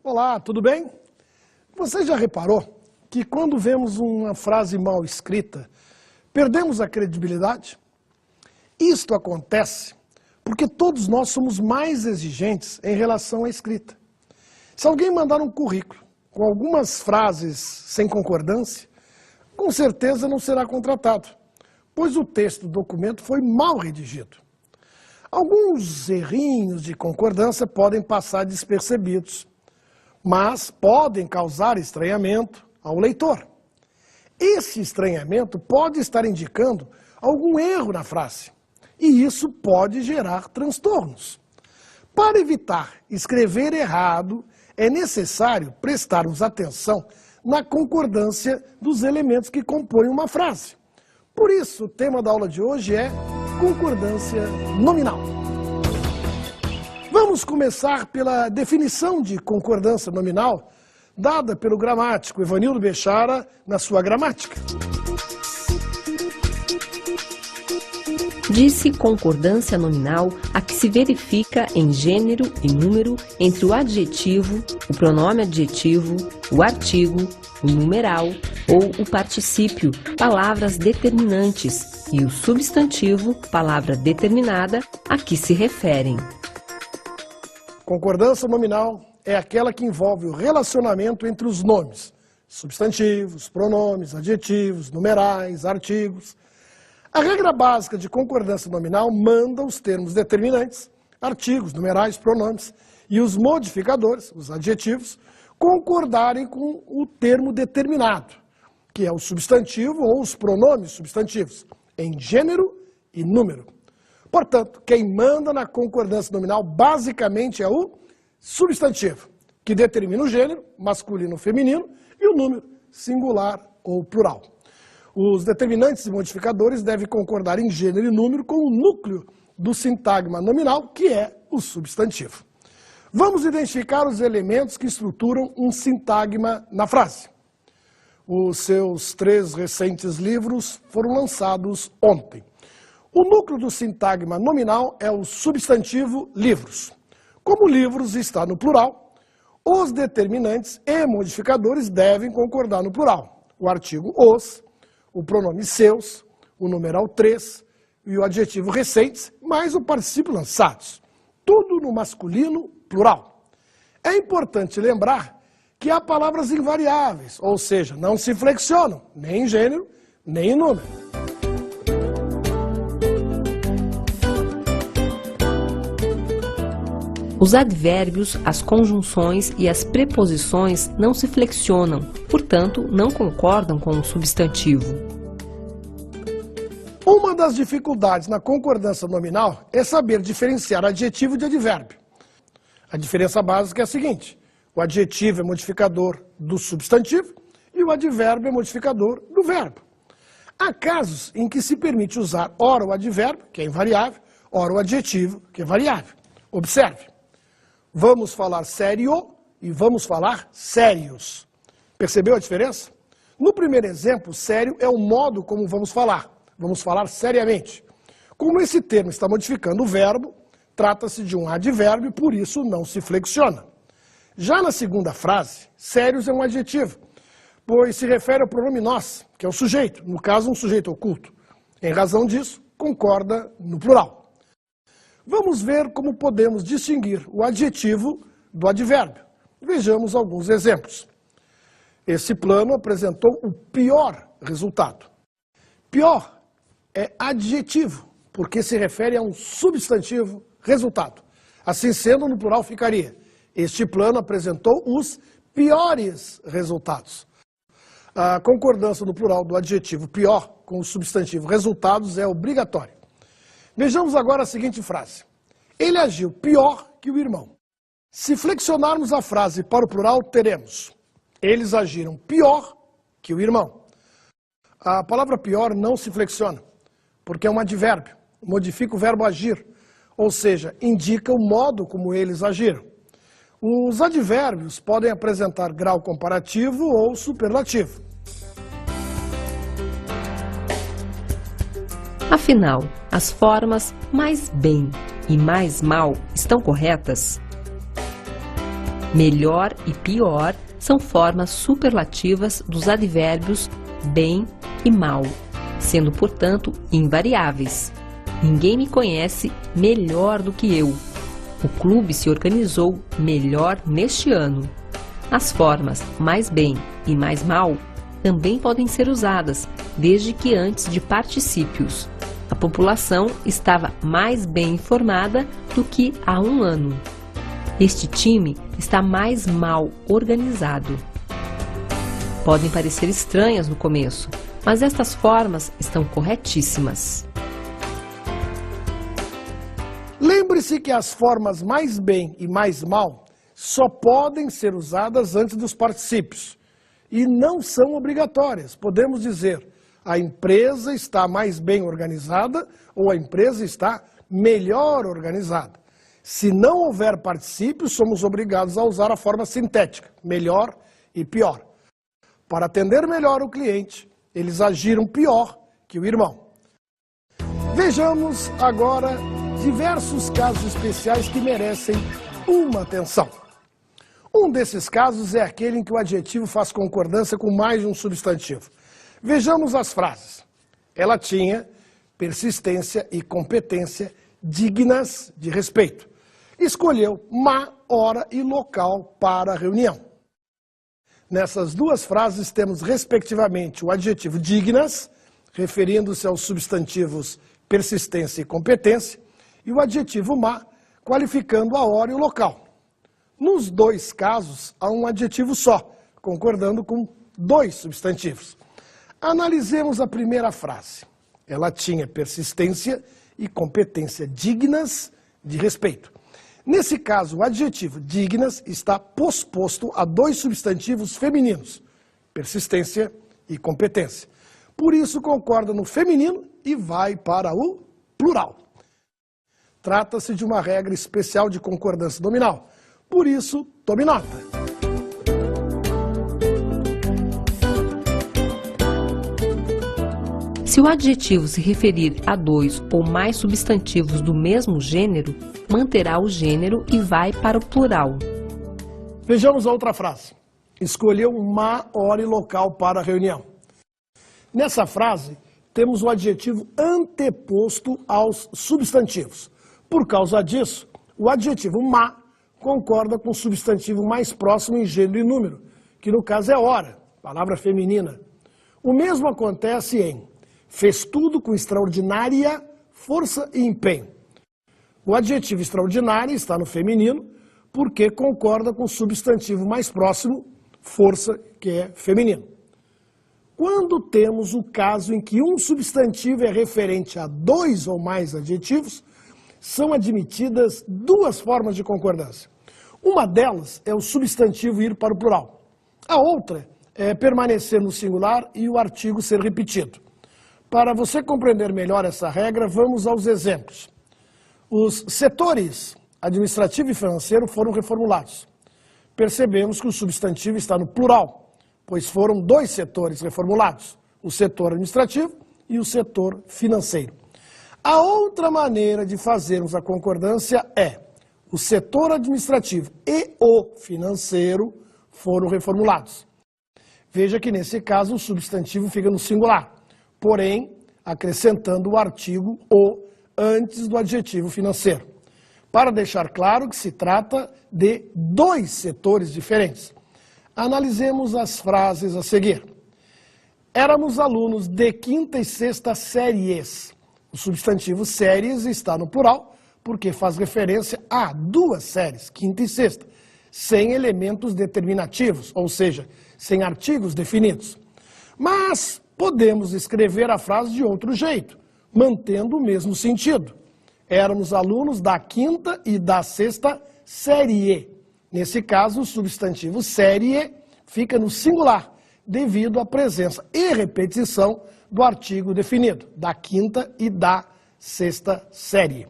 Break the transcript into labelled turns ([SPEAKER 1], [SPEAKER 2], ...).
[SPEAKER 1] Olá, tudo bem? Você já reparou que quando vemos uma frase mal escrita, perdemos a credibilidade? Isto acontece porque todos nós somos mais exigentes em relação à escrita. Se alguém mandar um currículo com algumas frases sem concordância, com certeza não será contratado, pois o texto do documento foi mal redigido. Alguns errinhos de concordância podem passar despercebidos, mas podem causar estranhamento ao leitor. Esse estranhamento pode estar indicando algum erro na frase, e isso pode gerar transtornos. Para evitar escrever errado, é necessário prestarmos atenção na concordância dos elementos que compõem uma frase. Por isso, o tema da aula de hoje é concordância nominal. Vamos começar pela definição de concordância nominal dada pelo gramático Evanildo Bechara na sua gramática.
[SPEAKER 2] Diz-se concordância nominal a que se verifica em gênero e número entre o adjetivo, o pronome adjetivo, o artigo, o numeral ou o particípio, palavras determinantes, e o substantivo, palavra determinada, a que se referem.
[SPEAKER 1] Concordância nominal é aquela que envolve o relacionamento entre os nomes, substantivos, pronomes, adjetivos, numerais, artigos. A regra básica de concordância nominal manda os termos determinantes, artigos, numerais, pronomes e os modificadores, os adjetivos, concordarem com o termo determinado, que é o substantivo ou os pronomes substantivos, em gênero e número. Portanto, quem manda na concordância nominal basicamente é o substantivo, que determina o gênero, masculino ou feminino, e o número, singular ou plural. Os determinantes e modificadores devem concordar em gênero e número com o núcleo do sintagma nominal, que é o substantivo. Vamos identificar os elementos que estruturam um sintagma na frase. Os seus 3 recentes livros foram lançados ontem. O núcleo do sintagma nominal é o substantivo livros. Como livros está no plural, os determinantes e modificadores devem concordar no plural. O artigo os, o pronome seus, o numeral 3 e o adjetivo recentes, mais o particípio lançados. Tudo no masculino plural. É importante lembrar que há palavras invariáveis, ou seja, não se flexionam, nem em gênero, nem em número.
[SPEAKER 2] Os advérbios, as conjunções e as preposições não se flexionam, portanto, não concordam com o substantivo.
[SPEAKER 1] Uma das dificuldades na concordância nominal é saber diferenciar adjetivo de advérbio. A diferença básica é a seguinte: o adjetivo é modificador do substantivo e o advérbio é modificador do verbo. Há casos em que se permite usar ora o advérbio, que é invariável, ora o adjetivo, que é variável. Observe. Vamos falar sério e vamos falar sérios. Percebeu a diferença? No primeiro exemplo, sério é o modo como vamos falar. Vamos falar seriamente. Como esse termo está modificando o verbo, trata-se de um advérbio, por isso não se flexiona. Já na segunda frase, sérios é um adjetivo, pois se refere ao pronome nós, que é o sujeito, no caso um sujeito oculto. Em razão disso, concorda no plural. Vamos ver como podemos distinguir o adjetivo do advérbio. Vejamos alguns exemplos. Esse plano apresentou o pior resultado. Pior é adjetivo, porque se refere a um substantivo resultado. Assim sendo, no plural ficaria: este plano apresentou os piores resultados. A concordância no plural do adjetivo pior com o substantivo resultados é obrigatória. Vejamos agora a seguinte frase. Ele agiu pior que o irmão. Se flexionarmos a frase para o plural, teremos: eles agiram pior que o irmão. A palavra pior não se flexiona, porque é um advérbio, modifica o verbo agir, ou seja, indica o modo como eles agiram. Os advérbios podem apresentar grau comparativo ou superlativo.
[SPEAKER 2] Afinal, as formas mais bem e mais mal estão corretas? Melhor e pior são formas superlativas dos advérbios bem e mal, sendo, portanto, invariáveis. Ninguém me conhece melhor do que eu. O clube se organizou melhor neste ano. As formas mais bem e mais mal também podem ser usadas, desde que antes de particípios. A população estava mais bem informada do que há um ano. Este time está mais mal organizado. Podem parecer estranhas no começo, mas estas formas estão corretíssimas.
[SPEAKER 1] Lembre-se que as formas mais bem e mais mal só podem ser usadas antes dos particípios e não são obrigatórias. Podemos dizer, a empresa está mais bem organizada ou a empresa está melhor organizada. Se não houver particípios, somos obrigados a usar a forma sintética, melhor e pior. Para atender melhor o cliente, eles agiram pior que o irmão. Vejamos agora diversos casos especiais que merecem uma atenção. Um desses casos é aquele em que o adjetivo faz concordância com mais de um substantivo. Vejamos as frases. Ela tinha persistência e competência dignas de respeito. Escolheu má hora e local para a reunião. Nessas duas frases temos, respectivamente, o adjetivo dignas, referindo-se aos substantivos persistência e competência, e o adjetivo má, qualificando a hora e o local. Nos dois casos, há um adjetivo só, concordando com dois substantivos. Analisemos a primeira frase. Ela tinha persistência e competência dignas de respeito. Nesse caso, o adjetivo dignas está posposto a dois substantivos femininos, persistência e competência. Por isso, concorda no feminino e vai para o plural. Trata-se de uma regra especial de concordância nominal. Por isso, tome nota.
[SPEAKER 2] Se o adjetivo se referir a dois ou mais substantivos do mesmo gênero, manterá o gênero e vai para o plural.
[SPEAKER 1] Vejamos a outra frase. Escolheu má hora e local para a reunião. Nessa frase, temos o adjetivo anteposto aos substantivos. Por causa disso, o adjetivo má concorda com o substantivo mais próximo em gênero e número, que no caso é hora, palavra feminina. O mesmo acontece em fez tudo com extraordinária força e empenho. O adjetivo extraordinário está no feminino, porque concorda com o substantivo mais próximo, força, que é feminino. Quando temos o caso em que um substantivo é referente a dois ou mais adjetivos, são admitidas duas formas de concordância. Uma delas é o substantivo ir para o plural. A outra é permanecer no singular e o artigo ser repetido. Para você compreender melhor essa regra, vamos aos exemplos. Os setores administrativo e financeiro foram reformulados. Percebemos que o substantivo está no plural, pois foram dois setores reformulados, o setor administrativo e o setor financeiro. A outra maneira de fazermos a concordância é o setor administrativo e o financeiro foram reformulados. Veja que nesse caso o substantivo fica no singular, porém acrescentando o artigo o antes do adjetivo financeiro, para deixar claro que se trata de dois setores diferentes. Analisemos as frases a seguir. Éramos alunos de quinta e sexta séries. O substantivo séries está no plural, porque faz referência a duas séries, quinta e sexta, sem elementos determinativos, ou seja, sem artigos definidos. Mas podemos escrever a frase de outro jeito, mantendo o mesmo sentido. Éramos alunos da quinta e da sexta série. Nesse caso, o substantivo série fica no singular, devido à presença e repetição do artigo definido, da quinta e da sexta série.